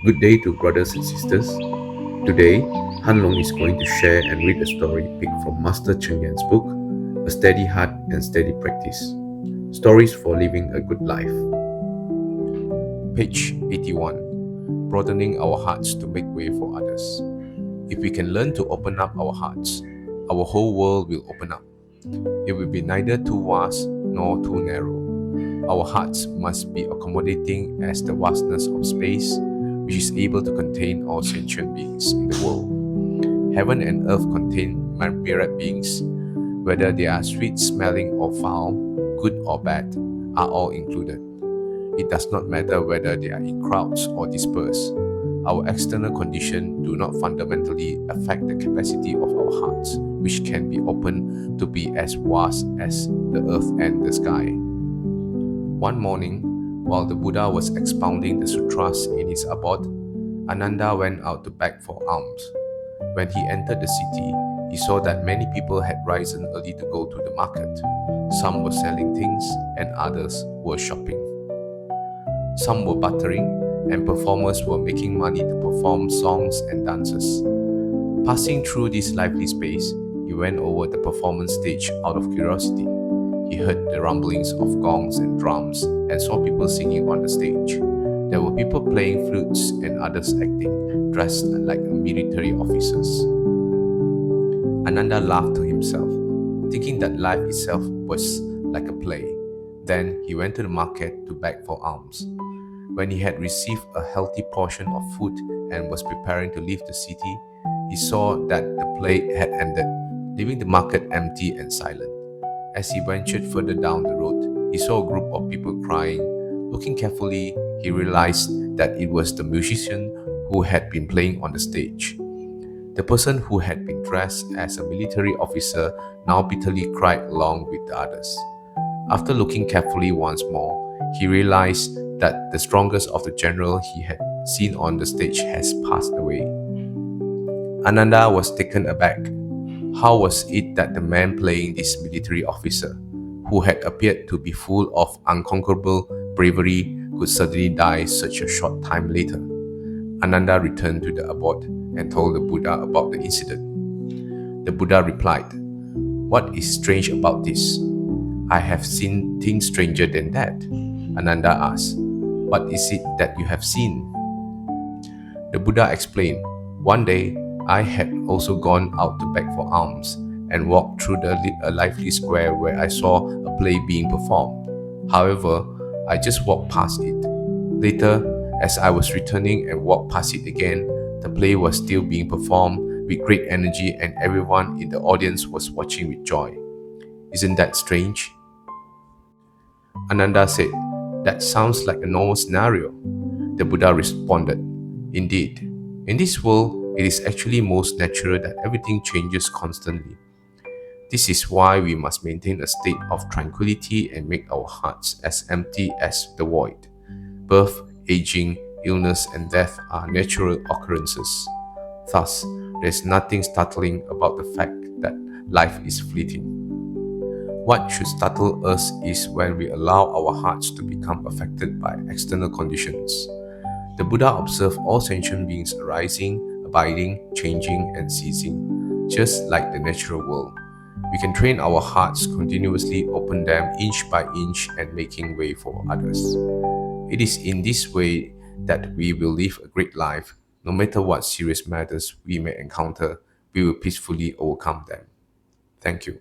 Good day to brothers and sisters. Today, Han Long is going to share and read a story picked from Master Cheng Yan's book, A Steady Heart and Steady Practice. Stories for Living a Good Life. Page 81. Broadening our hearts to make way for others. If we can learn to open up our hearts, our whole world will open up. It will be neither too vast nor too narrow. Our hearts must be accommodating as the vastness of space, which is able to contain all sentient beings in the world. Heaven and earth contain myriad beings, whether they are sweet smelling or foul, good or bad, are all included. It does not matter whether they are in crowds or dispersed. Our external condition do not fundamentally affect the capacity of our hearts, which can be opened to be as vast as the earth and the sky. One morning, while the Buddha was expounding the sutras in his abode, Ananda went out to beg for alms. When he entered the city, he saw that many people had risen early to go to the market. Some were selling things and others were shopping. Some were bartering, and performers were making money to perform songs and dances. Passing through this lively space, he went over the performance stage out of curiosity. He heard the rumblings of gongs and drums and saw people singing on the stage. There were people playing flutes and others acting, dressed like military officers. Ananda laughed to himself, thinking that life itself was like a play. Then he went to the market to beg for alms. When he had received a healthy portion of food and was preparing to leave the city, he saw that the play had ended, leaving the market empty and silent. As he ventured further down the road, he saw a group of people crying. Looking carefully, he realized that it was the musician who had been playing on the stage. The person who had been dressed as a military officer now bitterly cried along with the others. After looking carefully once more, he realized that the strongest of the general he had seen on the stage has passed away. Ananda was taken aback. How was it that the man playing this military officer, who had appeared to be full of unconquerable bravery, could suddenly die such a short time later? Ananda returned to the abode and told the Buddha about the incident. The Buddha replied, "What is strange about this? I have seen things stranger than that." Ananda asked, "What is it that you have seen?" The Buddha explained, "One day, I had also gone out to beg for alms and walked through a lively square where I saw a play being performed. However, I just walked past it. Later, as I was returning and walked past it again, the play was still being performed with great energy and everyone in the audience was watching with joy. Isn't that strange?" Ananda said, "That sounds like a normal scenario." The Buddha responded, "Indeed, in this world, it is actually most natural that everything changes constantly. This is why we must maintain a state of tranquility and make our hearts as empty as the void. Birth, aging, illness, and death are natural occurrences. Thus, there is nothing startling about the fact that life is fleeting. What should startle us is when we allow our hearts to become affected by external conditions. The Buddha observed all sentient beings arising, abiding, changing, and ceasing, just like the natural world. We can train our hearts, continuously open them inch by inch and making way for others. It is in this way that we will live a great life. No matter what serious matters we may encounter, we will peacefully overcome them. Thank you.